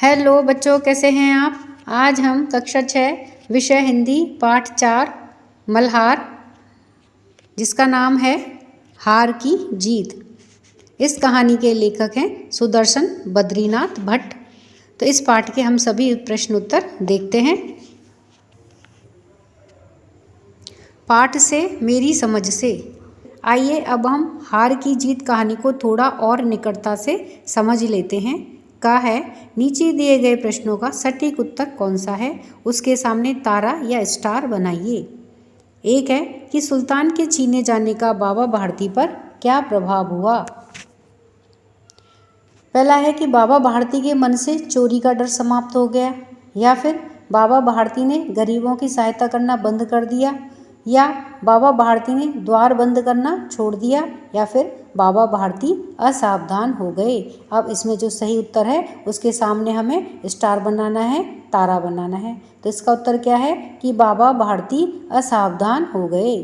Hello बच्चों, कैसे हैं आप। आज हम कक्षा 6 विषय हिंदी पाठ 4 मल्हार, जिसका नाम है हार की जीत। इस कहानी के लेखक हैं सुदर्शन बद्रीनाथ भट्ट। तो इस पाठ के हम सभी प्रश्न उत्तर देखते हैं। पाठ से मेरी समझ से। आइए अब हम हार की जीत कहानी को थोड़ा और निकटता से समझ लेते हैं। का है, नीचे दिए गए प्रश्नों का सटीक उत्तर कौन सा है, उसके सामने तारा या स्टार बनाइए। एक है कि सुल्तान के छीने जाने का बाबा भारती पर क्या प्रभाव हुआ। पहला है कि बाबा भारती के मन से चोरी का डर समाप्त हो गया, या फिर बाबा भारती ने गरीबों की सहायता करना बंद कर दिया, या बाबा भारती ने द्वार बंद करना छोड़ दिया, या फिर बाबा भारती असावधान हो गए। अब इसमें जो सही उत्तर है उसके सामने हमें स्टार बनाना है, तारा बनाना है। तो इसका उत्तर क्या है कि बाबा भारती असावधान हो गए।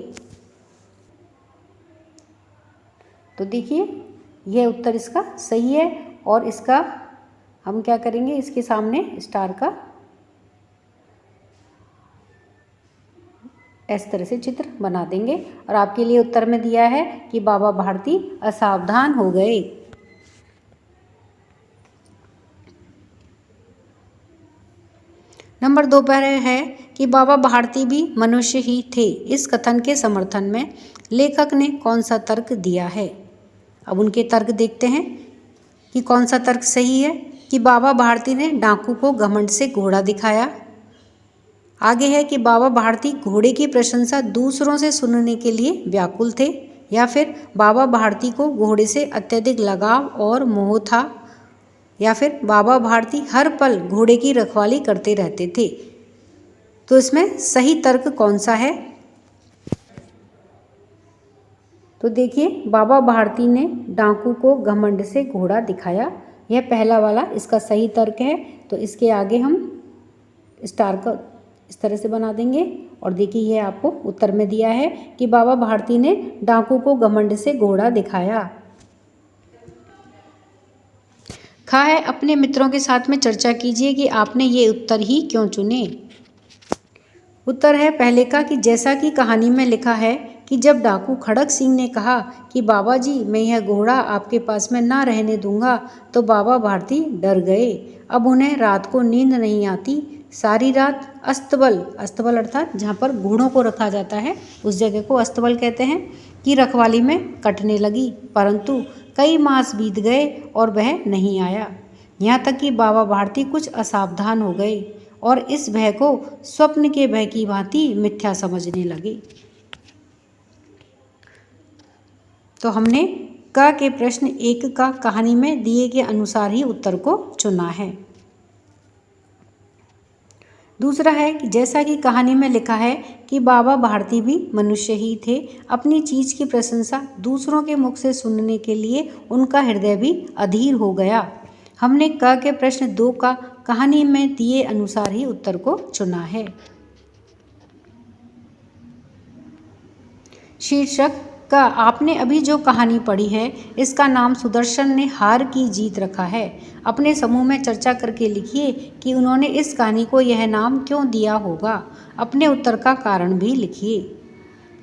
तो देखिए यह उत्तर इसका सही है, और इसका हम क्या करेंगे, इसके सामने स्टार का इस तरह से चित्र बना देंगे। और आपके लिए उत्तर में दिया है कि बाबा भारती असावधान हो गए। नंबर 2 पर है कि बाबा भारती भी मनुष्य ही थे। इस कथन के समर्थन में लेखक ने कौन सा तर्क दिया है। अब उनके तर्क देखते हैं कि कौन सा तर्क सही है। कि बाबा भारती ने डाकू को घमंड से घोड़ा दिखाया। आगे है कि बाबा भारती घोड़े की प्रशंसा दूसरों से सुनने के लिए व्याकुल थे, या फिर बाबा भारती को घोड़े से अत्यधिक लगाव और मोह था, या फिर बाबा भारती हर पल घोड़े की रखवाली करते रहते थे। तो इसमें सही तर्क कौन सा है। तो देखिए, बाबा भारती ने डाकू को घमंड से घोड़ा दिखाया, यह पहला वाला इसका सही तर्क है। तो इसके आगे हम स्टार का इस तरह से बना देंगे। और देखिए यह आपको उत्तर में दिया है कि बाबा भारती ने डाकू को घमंड से घोड़ा दिखाया। खा है, अपने मित्रों के साथ में चर्चा कीजिए कि आपने ये उत्तर ही क्यों चुने। उत्तर है पहले का कि जैसा कि कहानी में लिखा है कि जब डाकू खड़क सिंह ने कहा कि बाबा जी मैं यह घोड़ा आपके पास में ना रहने दूंगा, तो बाबा भारती डर गए। अब उन्हें रात को नींद नहीं आती। सारी रात अस्तबल, अस्तबल अर्थात जहाँ पर घोड़ों को रखा जाता है उस जगह को अस्तबल कहते हैं, की रखवाली में कटने लगी। परंतु कई मास बीत गए और वह नहीं आया। यहाँ तक कि बाबा भारती कुछ असावधान हो गए और इस भय को स्वप्न के भय की भांति मिथ्या समझने लगे। तो हमने क के प्रश्न 1 का कहानी में दिए के अनुसार ही उत्तर को चुना है। दूसरा है कि जैसा कि कहानी में लिखा है कि बाबा भारती भी मनुष्य ही थे। अपनी चीज की प्रशंसा दूसरों के मुख से सुनने के लिए उनका हृदय भी अधीर हो गया। हमने क के प्रश्न 2 का कहानी में दिए अनुसार ही उत्तर को चुना है। शीर्षक का आपने अभी जो कहानी पढ़ी है इसका नाम सुदर्शन ने हार की जीत रखा है। अपने समूह में चर्चा करके लिखिए कि उन्होंने इस कहानी को यह नाम क्यों दिया होगा। अपने उत्तर का कारण भी लिखिए।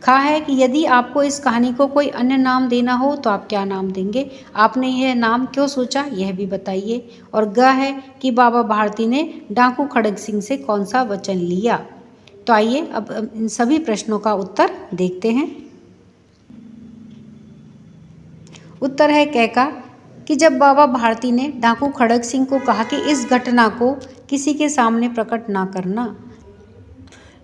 खा है कि यदि आपको इस कहानी को कोई अन्य नाम देना हो तो आप क्या नाम देंगे। आपने यह नाम क्यों सोचा यह भी बताइए। और ग है कि बाबा भारती ने डाकू खड़क सिंह से कौन सा वचन लिया। तो आइए अब इन सभी प्रश्नों का उत्तर देखते हैं। उत्तर है क का कि जब बाबा भारती ने डाकू खड़क सिंह को कहा कि इस घटना को किसी के सामने प्रकट ना करना,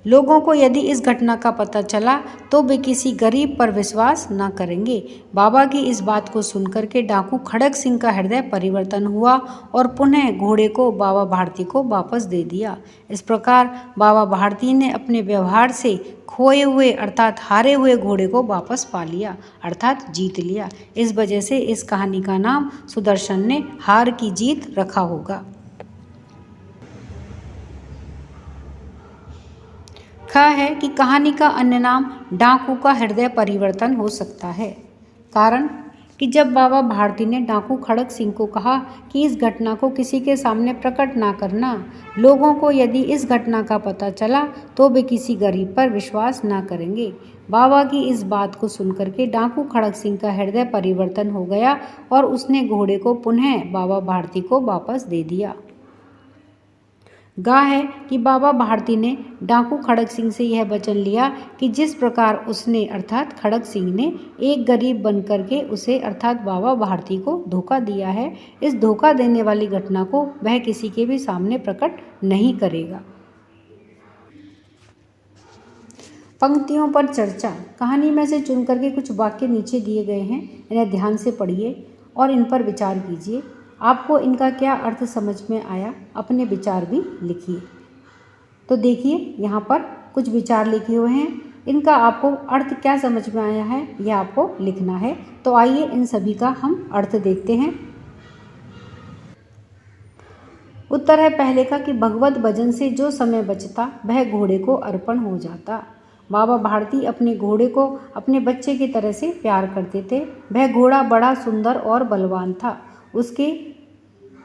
लोगों को यदि इस घटना का पता चला तो वे किसी गरीब पर विश्वास न करेंगे। बाबा की इस बात को सुनकर के डाकू खड़क सिंह का हृदय परिवर्तन हुआ और पुनः घोड़े को बाबा भारती को वापस दे दिया। इस प्रकार बाबा भारती ने अपने व्यवहार से खोए हुए अर्थात हारे हुए घोड़े को वापस पा लिया, अर्थात जीत लिया। इस वजह से इस कहानी का नाम सुदर्शन ने हार की जीत रखा होगा। ख है कि कहानी का अन्य नाम डाकू का हृदय परिवर्तन हो सकता है। कारण कि जब बाबा भारती ने डाकू खड़क सिंह को कहा कि इस घटना को किसी के सामने प्रकट ना करना, लोगों को यदि इस घटना का पता चला तो वे किसी गरीब पर विश्वास ना करेंगे। बाबा की इस बात को सुनकर के डाकू खड़क सिंह का हृदय परिवर्तन हो गया और उसने घोड़े को पुनः बाबा भारती को वापस दे दिया। गा है कि बाबा भारती ने डाकू खड़क सिंह से यह वचन लिया कि जिस प्रकार उसने अर्थात खड़क सिंह ने एक गरीब बनकर के उसे अर्थात बाबा भारती को धोखा दिया है, इस धोखा देने वाली घटना को वह किसी के भी सामने प्रकट नहीं करेगा। पंक्तियों पर चर्चा। कहानी में से चुन करके कुछ वाक्य नीचे दिए गए हैं, इन्हें ध्यान से पढ़िए और इन पर विचार कीजिए। आपको इनका क्या अर्थ समझ में आया, अपने विचार भी लिखिए। तो देखिए यहाँ पर कुछ विचार लिखे हुए हैं, इनका आपको अर्थ क्या समझ में आया है यह आपको लिखना है। तो आइए इन सभी का हम अर्थ देखते हैं। उत्तर है पहले का कि भगवत भजन से जो समय बचता वह घोड़े को अर्पण हो जाता। बाबा भारती अपने घोड़े को अपने बच्चे की तरह से प्यार करते थे। वह घोड़ा बड़ा सुंदर और बलवान था। उसके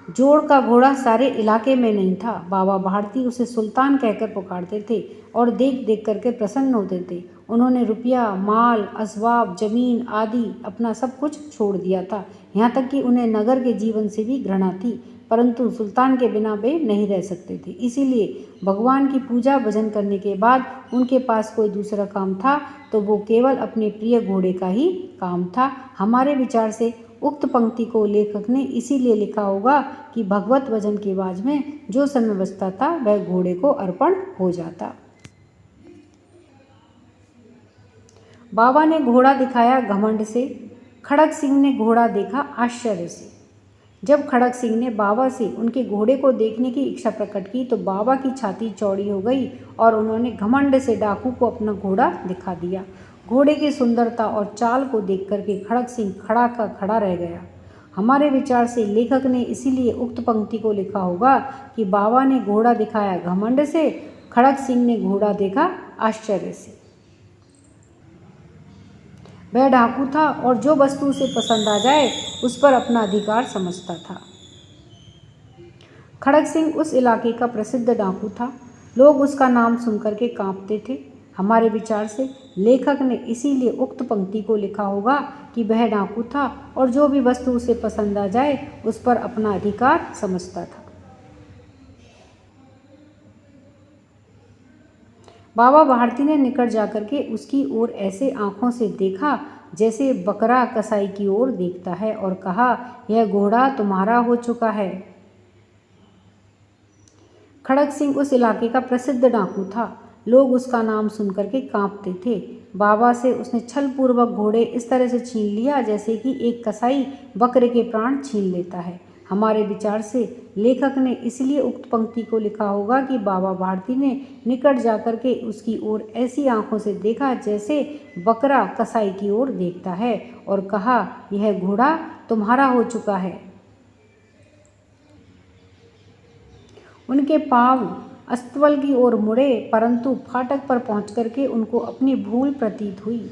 जोड़ का घोड़ा सारे इलाके में नहीं था। बाबा भारती उसे सुल्तान कहकर पुकारते थे और देख देख करके प्रसन्न होते थे। उन्होंने रुपया, माल, असबाब, जमीन आदि अपना सब कुछ छोड़ दिया था। यहाँ तक कि उन्हें नगर के जीवन से भी घृणा थी, परंतु सुल्तान के बिना वे नहीं रह सकते थे। इसीलिए भगवान की पूजा भजन करने के बाद उनके पास कोई दूसरा काम था तो वो केवल अपने प्रिय घोड़े का ही काम था। हमारे विचार से उक्त पंक्ति को लेखक ने इसीलिए लिखा होगा कि भगवत भजन के बाद में जो समय बचता था वह घोड़े को अर्पण हो जाता। बाबा ने घोड़ा दिखाया घमंड से, खड़क सिंह ने घोड़ा देखा आश्चर्य से। जब खड़क सिंह ने बाबा से उनके घोड़े को देखने की इच्छा प्रकट की तो बाबा की छाती चौड़ी हो गई और उन्होंने घमंड से डाकू को अपना घोड़ा दिखा दिया। घोड़े की सुंदरता और चाल को देख करके खड़क सिंह खड़ा का खड़ा रह गया। हमारे विचार से लेखक ने इसीलिए उक्त पंक्ति को लिखा होगा कि बाबा ने घोड़ा दिखाया घमंड से, खड़क सिंह ने घोड़ा देखा आश्चर्य से। वह डाकू था और जो वस्तु उसे पसंद आ जाए उस पर अपना अधिकार समझता था। खड़क सिंह उस इलाके का प्रसिद्ध डाकू था। लोग उसका नाम सुनकर के कांपते थे। हमारे विचार से लेखक ने इसीलिए उक्त पंक्ति को लिखा होगा कि वह डाकू था और जो भी वस्तु उसे पसंद आ जाए उस पर अपना अधिकार समझता था। बाबा भारती ने निकट जाकर के उसकी ओर ऐसे आंखों से देखा जैसे बकरा कसाई की ओर देखता है और कहा, यह घोड़ा तुम्हारा हो चुका है। खड़क सिंह उस इलाके का प्रसिद्ध डाकू था। लोग उसका नाम सुनकर के कांपते थे। बाबा से उसने छलपूर्वक घोड़े इस तरह से छीन लिया जैसे कि एक कसाई बकरे के प्राण छीन लेता है। हमारे विचार से लेखक ने इसलिए उक्त पंक्ति को लिखा होगा कि बाबा भारती ने निकट जाकर के उसकी ओर ऐसी आंखों से देखा जैसे बकरा कसाई की ओर देखता है और कहा, यह घोड़ा तुम्हारा हो चुका है। उनके पांव अस्तबल की ओर मुड़े, परंतु फाटक पर पहुंच करके उनको अपनी भूल प्रतीत हुई।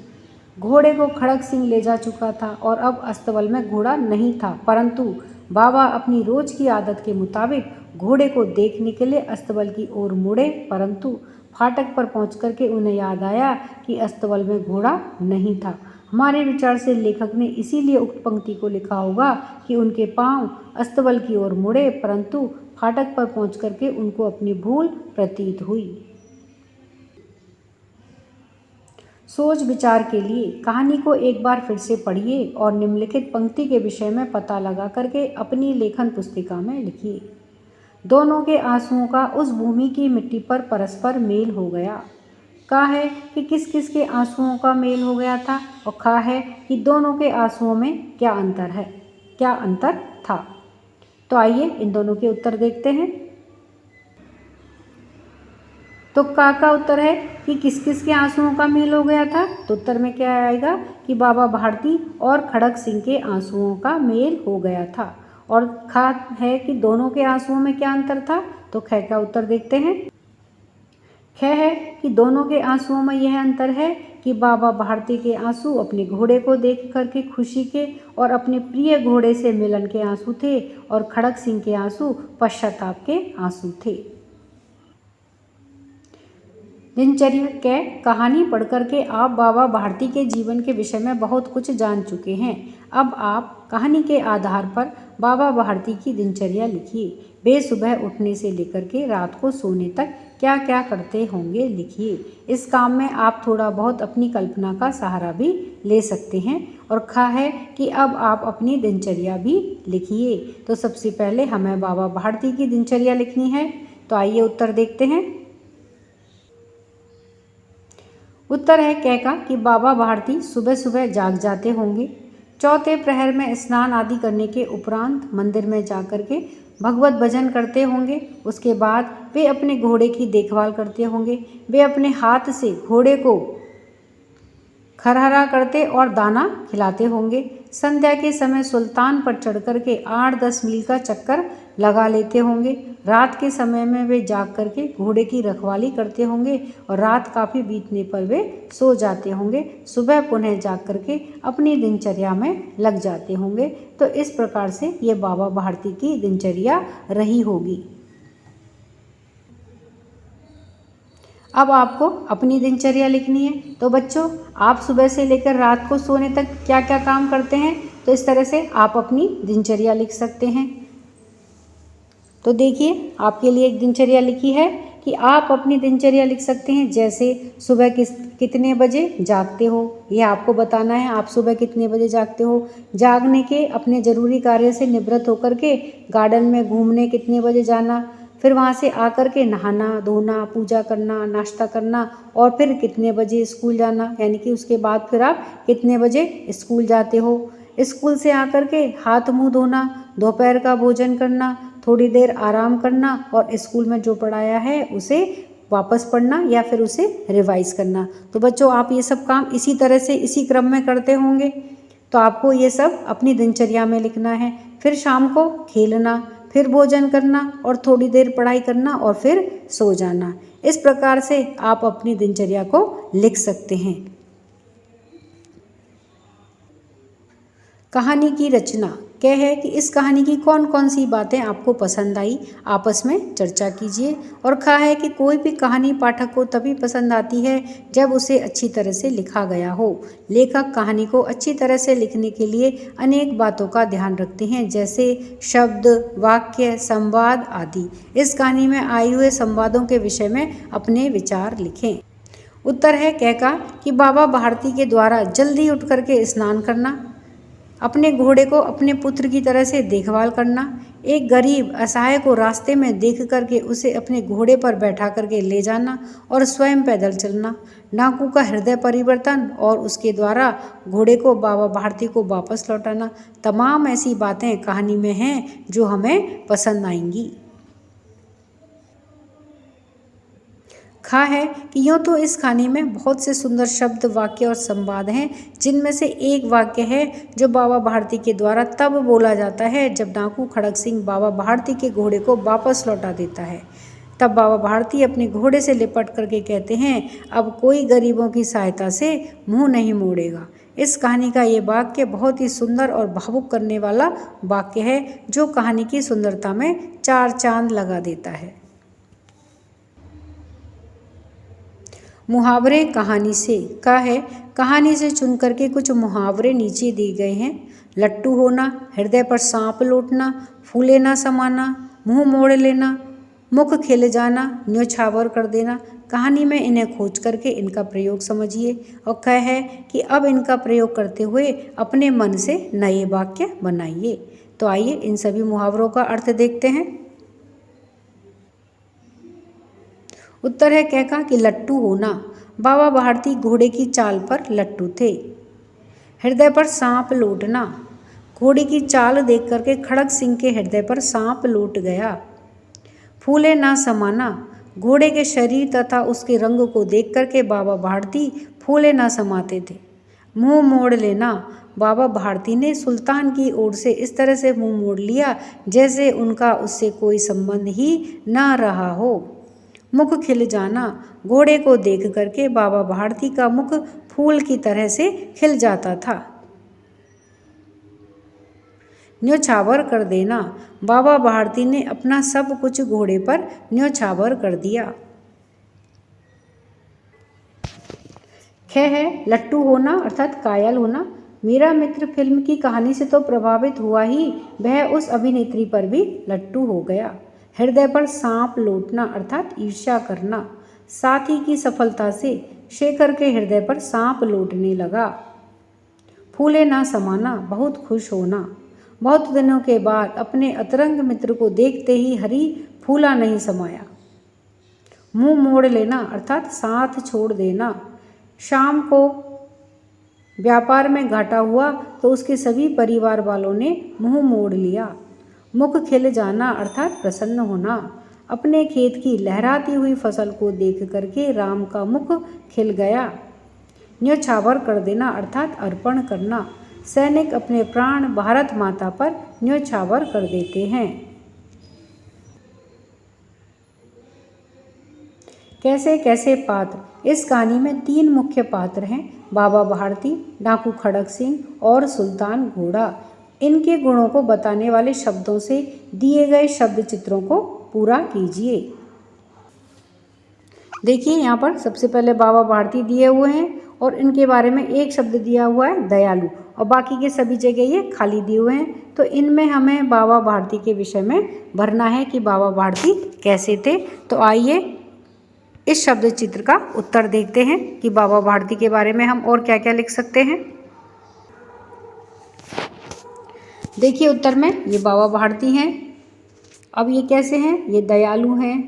घोड़े को खड़क सिंह ले जा चुका था और अब अस्तबल में घोड़ा नहीं था, परंतु बाबा अपनी रोज की आदत के मुताबिक घोड़े को देखने के लिए अस्तबल की ओर मुड़े, परंतु फाटक पर पहुंच करके उन्हें याद आया कि अस्तबल में घोड़ा नहीं था। हमारे विचार से लेखक ने इसीलिए उक्त पंक्ति को लिखा होगा कि उनके पांव अस्तबल की ओर मुड़े, परंतु फाटक पर पहुंच करके उनको अपनी भूल प्रतीत हुई। सोच विचार के लिए कहानी को एक बार फिर से पढ़िए और निम्नलिखित पंक्ति के विषय में पता लगा करके अपनी लेखन पुस्तिका में लिखिए। दोनों के आंसुओं का उस भूमि की मिट्टी पर परस्पर मेल हो गया। का है कि किस किस के आंसुओं का मेल हो गया था और खा है कि दोनों के आंसुओं में क्या अंतर है, क्या अंतर था। तो आइए इन दोनों के उत्तर देखते हैं। तो का उत्तर है कि किस किस के आंसुओं का मेल हो गया था। तो उत्तर में क्या आएगा कि बाबा भारती और खड़क सिंह के आंसुओं का मेल हो गया था। और खा है कि दोनों के आंसुओं में क्या अंतर था। तो ख का उत्तर देखते हैं। ख है कि दोनों के आंसुओं में यह अंतर है कि बाबा भारती के आंसू अपने घोड़े को देख करके खुशी के और अपने प्रिय घोड़े से मिलन के आंसू थे और खड़क सिंह के आंसू पश्चाताप के आंसू थे। दिनचर्या के कहानी पढ़कर के आप बाबा भारती के जीवन के विषय में बहुत कुछ जान चुके हैं। अब आप कहानी के आधार पर बाबा भारती की दिनचर्या लिखिए। वे सुबह उठने से लेकर के रात को सोने तक क्या क्या करते होंगे लिखिए। इस काम में आप थोड़ा बहुत अपनी कल्पना का सहारा भी ले सकते हैं और कहा है कि अब आप अपनी दिनचर्या भी लिखिए। तो सबसे पहले हमें बाबा भारती की दिनचर्या लिखनी है। तो आइए उत्तर देखते हैं। उत्तर है क का कि बाबा भारती सुबह सुबह जाग जाते होंगे। चौथे प्रहर में स्नान आदि करने के उपरांत मंदिर में जाकर के भगवत भजन करते होंगे। उसके बाद वे अपने घोड़े की देखभाल करते होंगे। वे अपने हाथ से घोड़े को खरहरा करते और दाना खिलाते होंगे। संध्या के समय सुल्तान पर चढ़ कर के 8-10 मील का चक्कर लगा लेते होंगे। रात के समय में वे जाग करके घोड़े की रखवाली करते होंगे और रात काफ़ी बीतने पर वे सो जाते होंगे। सुबह पुनः जाग करके अपनी दिनचर्या में लग जाते होंगे। तो इस प्रकार से ये बाबा भारती की दिनचर्या रही होगी। अब आपको अपनी दिनचर्या लिखनी है। तो बच्चों, आप सुबह से लेकर रात को सोने तक क्या क्या काम करते हैं, तो इस तरह से आप अपनी दिनचर्या लिख सकते हैं। तो देखिए, आपके लिए एक दिनचर्या लिखी है कि आप अपनी दिनचर्या लिख सकते हैं। जैसे सुबह कितने बजे जागते हो, यह आपको बताना है। आप सुबह कितने बजे जागते हो, जागने के अपने ज़रूरी कार्य से निवृत्त होकर के गार्डन में घूमने कितने बजे जाना, फिर वहाँ से आकर के नहाना धोना, पूजा करना, नाश्ता करना और फिर कितने बजे स्कूल जाना, यानी कि उसके बाद फिर आप कितने बजे स्कूल जाते हो। स्कूल से आकर के हाथ मुंह धोना, दोपहर का भोजन करना, थोड़ी देर आराम करना और स्कूल में जो पढ़ाया है उसे वापस पढ़ना या फिर उसे रिवाइज करना। तो बच्चों, आप ये सब काम इसी तरह से इसी क्रम में करते होंगे। तो आपको ये सब अपनी दिनचर्या में लिखना है। फिर शाम को खेलना, फिर भोजन करना और थोड़ी देर पढ़ाई करना और फिर सो जाना। इस प्रकार से आप अपनी दिनचर्या को लिख सकते हैं। कहानी की रचना क्या है कि इस कहानी की कौन कौन सी बातें आपको पसंद आई, आपस में चर्चा कीजिए। और कहा है कि कोई भी कहानी पाठक को तभी पसंद आती है जब उसे अच्छी तरह से लिखा गया हो। लेखक कहानी को अच्छी तरह से लिखने के लिए अनेक बातों का ध्यान रखते हैं, जैसे शब्द, वाक्य, संवाद आदि। इस कहानी में आए हुए संवादों के विषय में अपने विचार लिखें। उत्तर है क का कि बाबा भारती के द्वारा जल्दी उठ करके स्नान करना, अपने घोड़े को अपने पुत्र की तरह से देखभाल करना, एक गरीब असहाय को रास्ते में देख करके उसे अपने घोड़े पर बैठा करके ले जाना और स्वयं पैदल चलना, डाकू का हृदय परिवर्तन और उसके द्वारा घोड़े को बाबा भारती को वापस लौटाना, तमाम ऐसी बातें कहानी में हैं जो हमें पसंद आएंगी। कहा है कि यूँ तो इस कहानी में बहुत से सुंदर शब्द, वाक्य और संवाद हैं, जिनमें से एक वाक्य है जो बाबा भारती के द्वारा तब बोला जाता है जब डाकू खड़क सिंह बाबा भारती के घोड़े को वापस लौटा देता है। तब बाबा भारती अपने घोड़े से लिपट करके कहते हैं, अब कोई गरीबों की सहायता से मुंह नहीं मोड़ेगा। इस कहानी का ये वाक्य बहुत ही सुंदर और भावुक करने वाला वाक्य है, जो कहानी की सुंदरता में 4 चांद लगा देता है। मुहावरे कहानी से का है, कहानी से चुन करके कुछ मुहावरे नीचे दिए गए हैं। लट्टू होना, हृदय पर सांप लौटना, फूले ना समाना, मुंह मोड़ लेना, मुख खिल जाना, न्योछावर कर देना। कहानी में इन्हें खोज करके इनका प्रयोग समझिए और कह है कि अब इनका प्रयोग करते हुए अपने मन से नए वाक्य बनाइए। तो आइए इन सभी मुहावरों का अर्थ देखते हैं। उत्तर है क का कि लट्टू होना, बाबा भारती घोड़े की चाल पर लट्टू थे। हृदय पर सांप लौटना, घोड़े की चाल देख करके खड़क सिंह के हृदय पर सांप लौट गया। फूले ना समाना, घोड़े के शरीर तथा उसके रंग को देख करके बाबा भारती फूले ना समाते थे। मुंह मोड़ लेना, बाबा भारती ने सुल्तान की ओर से इस तरह से मुंह मोड़ लिया जैसे उनका उससे कोई संबंध ही ना रहा हो। मुख खिल जाना, घोड़े को देख करके बाबा भारती का मुख फूल की तरह से खिल जाता था। न्योछावर कर देना, बाबा भारती ने अपना सब कुछ घोड़े पर न्योछावर कर दिया। ख है लट्टू होना अर्थात कायल होना। मेरा मित्र फिल्म की कहानी से तो प्रभावित हुआ ही, वह उस अभिनेत्री पर भी लट्टू हो गया। हृदय पर सांप लौटना अर्थात ईर्ष्या करना। साथी की सफलता से शेखर के हृदय पर सांप लौटने लगा। फूले ना समाना, बहुत खुश होना। बहुत दिनों के बाद अपने अतरंग मित्र को देखते ही हरि फूला नहीं समाया। मुंह मोड़ लेना अर्थात साथ छोड़ देना। शाम को व्यापार में घाटा हुआ तो उसके सभी परिवार वालों ने मुंह मोड़ लिया। मुख खिल जाना अर्थात प्रसन्न होना। अपने खेत की लहराती हुई फसल को देख करके राम का मुख खिल गया। न्योछावर कर देना अर्थात अर्पण करना। सैनिक अपने प्राण भारत माता पर न्योछावर कर देते हैं। कैसे कैसे पात्र। इस कहानी में 3 मुख्य पात्र हैं, बाबा भारती, डाकू खड़क सिंह और सुल्तान घोड़ा। इनके गुणों को बताने वाले शब्दों से दिए गए शब्द चित्रों को पूरा कीजिए। देखिए यहाँ पर सबसे पहले बाबा भारती दिए हुए हैं और इनके बारे में एक शब्द दिया हुआ है दयालु, और बाकी के सभी जगह ये खाली दिए हुए हैं। तो इनमें हमें बाबा भारती के विषय में भरना है कि बाबा भारती कैसे थे। तो आइए इस शब्द चित्र का उत्तर देखते हैं कि बाबा भारती के बारे में हम और क्या क्या लिख सकते हैं। देखिए उत्तर में ये बाबा भारती हैं। अब ये कैसे हैं? ये दयालु हैं,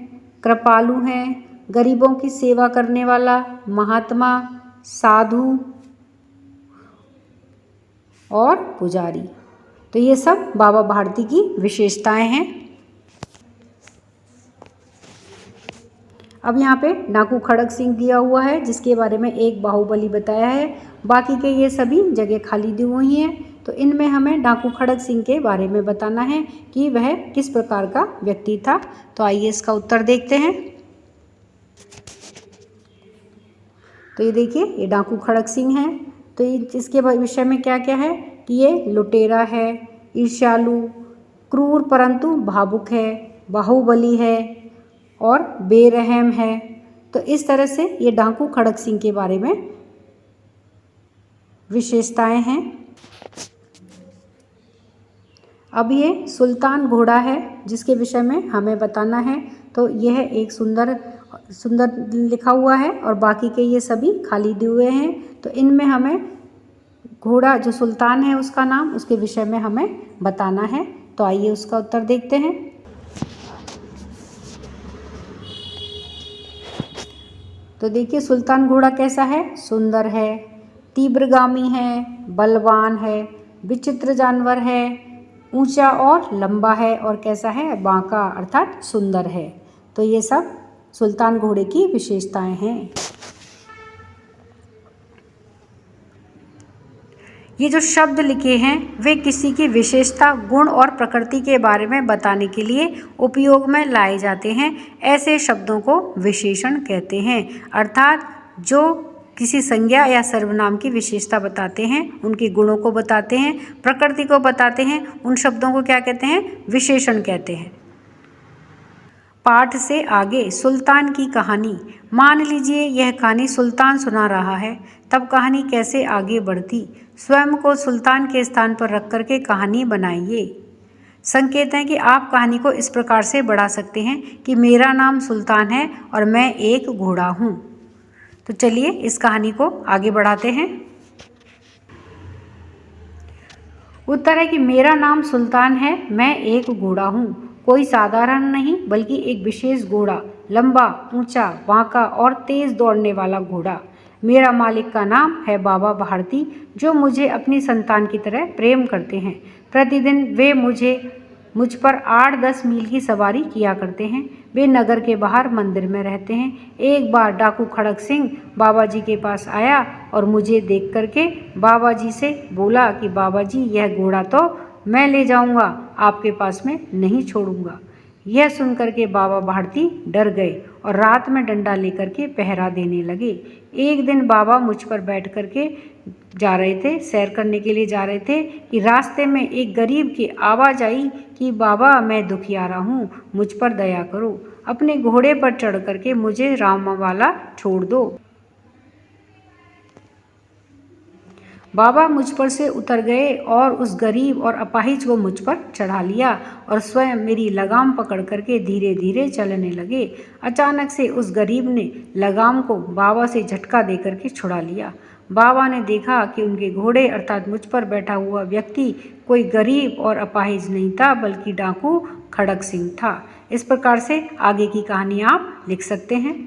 कृपालु हैं, गरीबों की सेवा करने वाला, महात्मा, साधु और पुजारी। तो ये सब बाबा भारती की विशेषताएं हैं। अब यहाँ पे डाकू खड़क सिंह दिया हुआ है जिसके बारे में एक बाहुबली बताया है, बाकी के ये सभी जगह खाली दी हुई हैं। तो इनमें हमें डाकू खड़क सिंह के बारे में बताना है कि वह किस प्रकार का व्यक्ति था। तो आइए इसका उत्तर देखते हैं। तो ये देखिए ये डाकू खड़क सिंह है। तो इसके विषय में क्या क्या है कि ये लुटेरा है, ईर्ष्यालु, क्रूर परंतु भावुक है, बाहुबली है और बेरहम है। तो इस तरह से ये डाकू खड़क सिंह के बारे में विशेषताएं हैं। अब ये सुल्तान घोड़ा है जिसके विषय में हमें बताना है। तो यह एक सुंदर लिखा हुआ है और बाकी के ये सभी खाली दिए हुए हैं। तो इनमें हमें घोड़ा जो सुल्तान है उसका नाम, उसके विषय में हमें बताना है। तो आइए उसका उत्तर देखते हैं। तो देखिए सुल्तान घोड़ा कैसा है? सुंदर है, तीव्रगामी है, बलवान है, विचित्र जानवर है, ऊंचा और लंबा है और कैसा है? बांका अर्थात सुंदर है। तो ये सब सुल्तान घोड़े की विशेषताएं हैं। ये जो शब्द लिखे हैं वे किसी की विशेषता, गुण और प्रकृति के बारे में बताने के लिए उपयोग में लाए जाते हैं। ऐसे शब्दों को विशेषण कहते हैं, अर्थात जो किसी संज्ञा या सर्वनाम की विशेषता बताते हैं, उनके गुणों को बताते हैं, प्रकृति को बताते हैं, उन शब्दों को क्या कहते हैं? विशेषण कहते हैं। पाठ से आगे सुल्तान की कहानी। मान लीजिए यह कहानी सुल्तान सुना रहा है, तब कहानी कैसे आगे बढ़ती? स्वयं को सुल्तान के स्थान पर रख करके कहानी बनाइए। संकेत है कि आप कहानी को इस प्रकार से बढ़ा सकते हैं कि मेरा नाम सुल्तान है और मैं एक घोड़ा हूँ। तो चलिए इस कहानी को आगे बढ़ाते हैं। उत्तर है कि मेरा नाम सुल्तान है, मैं एक घोड़ा हूँ, कोई साधारण नहीं बल्कि एक विशेष घोड़ा, लंबा, ऊंचा, बांका और तेज दौड़ने वाला घोड़ा। मेरा मालिक का नाम है बाबा भारती, जो मुझे अपनी संतान की तरह प्रेम करते हैं। प्रतिदिन वे मुझ पर 8-10 मील की सवारी किया करते हैं। वे नगर के बाहर मंदिर में रहते हैं। एक बार डाकू खड़क सिंह बाबा जी के पास आया और मुझे देख करके बाबा जी से बोला कि बाबा जी यह घोड़ा तो मैं ले जाऊंगा, आपके पास में नहीं छोड़ूंगा। यह सुनकर के बाबा भारती डर गए और रात में डंडा लेकर के पहरा देने लगे। एक दिन बाबा मुझ पर बैठ कर के जा रहे थे, सैर करने के लिए जा रहे थे कि रास्ते में एक गरीब की आवाज़ आई कि बाबा मैं दुखियारा हूँ, मुझ पर दया करो, अपने घोड़े पर चढ़ करके मुझे रामवाला छोड़ दो। बाबा मुझ पर से उतर गए और उस गरीब और अपाहिज को मुझ पर चढ़ा लिया और स्वयं मेरी लगाम पकड़ करके धीरे धीरे चलने लगे। अचानक से उस गरीब ने लगाम को बाबा से झटका दे करके छुड़ा लिया। बाबा ने देखा कि उनके घोड़े अर्थात मुझ पर बैठा हुआ व्यक्ति कोई गरीब और अपाहिज नहीं था, बल्कि डाकू खड़क सिंह था। इस प्रकार से आगे की कहानी आप लिख सकते हैं।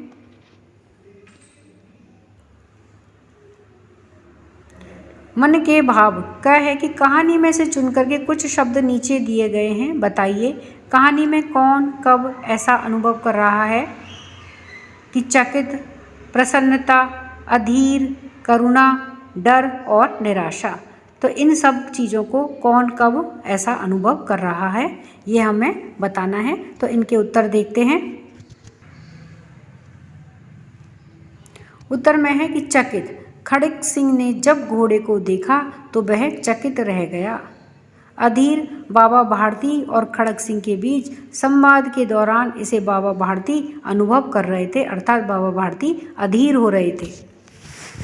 मन के भाव क्या है कि कहानी में से चुन करके कुछ शब्द नीचे दिए गए हैं। बताइए कहानी में कौन कब ऐसा अनुभव कर रहा है कि चकित, प्रसन्नता, अधीर, करुणा, डर और निराशा। तो इन सब चीज़ों को कौन कब ऐसा अनुभव कर रहा है ये हमें बताना है। तो इनके उत्तर देखते हैं। उत्तर में है कि चकित। खड़क सिंह ने जब घोड़े को देखा तो वह चकित रह गया। अधीर, बाबा भारती और खड़क सिंह के बीच संवाद के दौरान इसे बाबा भारती अनुभव कर रहे थे, अर्थात बाबा भारती अधीर हो रहे थे।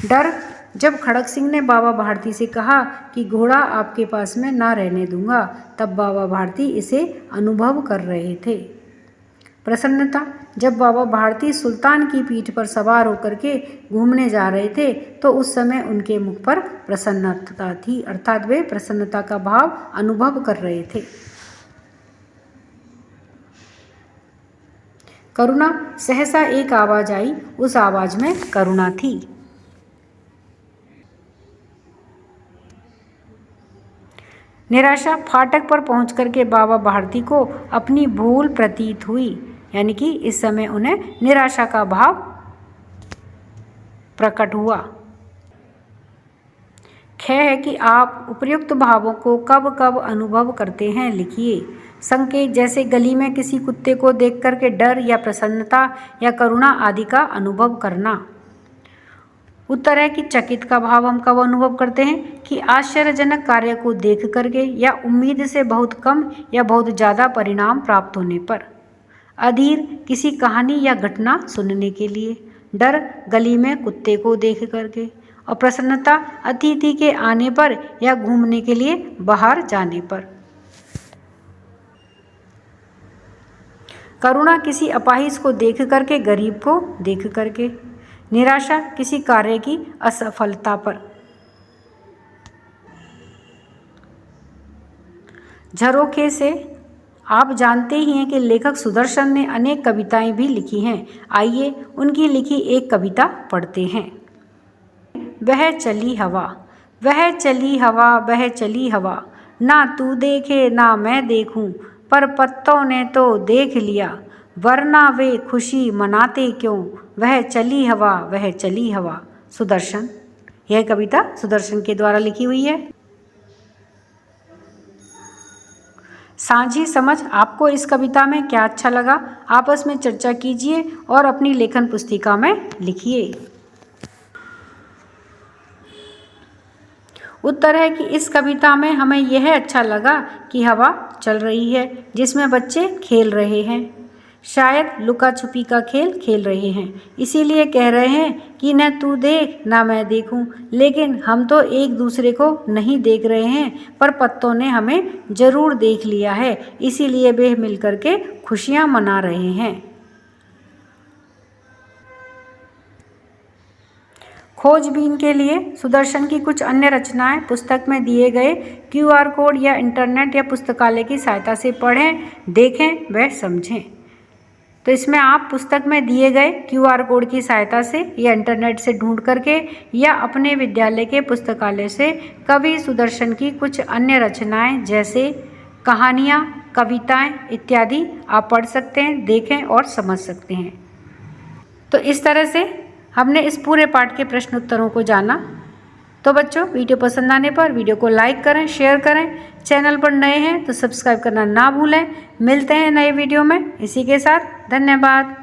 डर, जब खड़क सिंह ने बाबा भारती से कहा कि घोड़ा आपके पास में ना रहने दूंगा, तब बाबा भारती इसे अनुभव कर रहे थे। प्रसन्नता, जब बाबा भारती सुल्तान की पीठ पर सवार होकर के घूमने जा रहे थे तो उस समय उनके मुख पर प्रसन्नता थी, अर्थात वे प्रसन्नता का भाव अनुभव कर रहे थे। करुणा, सहसा एक आवाज आई, उस आवाज में करुणा थी। निराशा, फाटक पर पहुंच करके बाबा भारती को अपनी भूल प्रतीत हुई, यानी कि इस समय उन्हें निराशा का भाव प्रकट हुआ। ख्याल है कि आप उपर्युक्त भावों को कब कब अनुभव करते हैं, लिखिए। संकेत, जैसे गली में किसी कुत्ते को देख करके डर या प्रसन्नता या करुणा आदि का अनुभव करना। उत्तर है कि चकित का भाव हम कब अनुभव करते हैं कि आश्चर्यजनक कार्य को देख करके या उम्मीद से बहुत कम या बहुत ज़्यादा परिणाम प्राप्त होने पर। अधीर, किसी कहानी या घटना सुनने के लिए। डर, गली में कुत्ते को देख करके। और प्रसन्नता, अतिथि के आने पर या घूमने के लिए बाहर जाने पर। करुणा, किसी अपाहिज को देख करके, गरीब को देख करके। निराशा, किसी कार्य की असफलता पर। झरोखे से, आप जानते ही हैं कि लेखक सुदर्शन ने अनेक कविताएं भी लिखी हैं। आइए उनकी लिखी एक कविता पढ़ते हैं। वह चली हवा, वह चली हवा, वह चली हवा, ना तू देखे ना मैं देखूं, पर पत्तों ने तो देख लिया, वरना वे खुशी मनाते क्यों, वह चली हवा, वह चली हवा। सुदर्शन। यह कविता सुदर्शन के द्वारा लिखी हुई है। साझी समझ, आपको इस कविता में क्या अच्छा लगा, आपस में चर्चा कीजिए और अपनी लेखन पुस्तिका में लिखिए। उत्तर है कि इस कविता में हमें यह अच्छा लगा कि हवा चल रही है जिसमें बच्चे खेल रहे हैं, शायद लुका छुपी का खेल खेल रहे हैं, इसीलिए कह रहे हैं कि न तू देख ना मैं देखूं, लेकिन हम तो एक दूसरे को नहीं देख रहे हैं, पर पत्तों ने हमें जरूर देख लिया है, इसीलिए वे मिलकर के खुशियां मना रहे हैं। खोजबीन के लिए सुदर्शन की कुछ अन्य रचनाएं पुस्तक में दिए गए QR कोड या इंटरनेट या पुस्तकालय की सहायता से पढ़ें, देखें व समझें। तो इसमें आप पुस्तक में दिए गए QR कोड की सहायता से या इंटरनेट से ढूंढ करके या अपने विद्यालय के पुस्तकालय से कवि सुदर्शन की कुछ अन्य रचनाएं जैसे कहानियाँ, कविताएं इत्यादि आप पढ़ सकते हैं, देखें और समझ सकते हैं। तो इस तरह से हमने इस पूरे पाठ के प्रश्न उत्तरों को जाना। तो बच्चों, वीडियो पसंद आने पर वीडियो को लाइक करें, शेयर करें, चैनल पर नए हैं तो सब्सक्राइब करना ना भूलें। मिलते हैं नए वीडियो में। इसी के साथ धन्यवाद।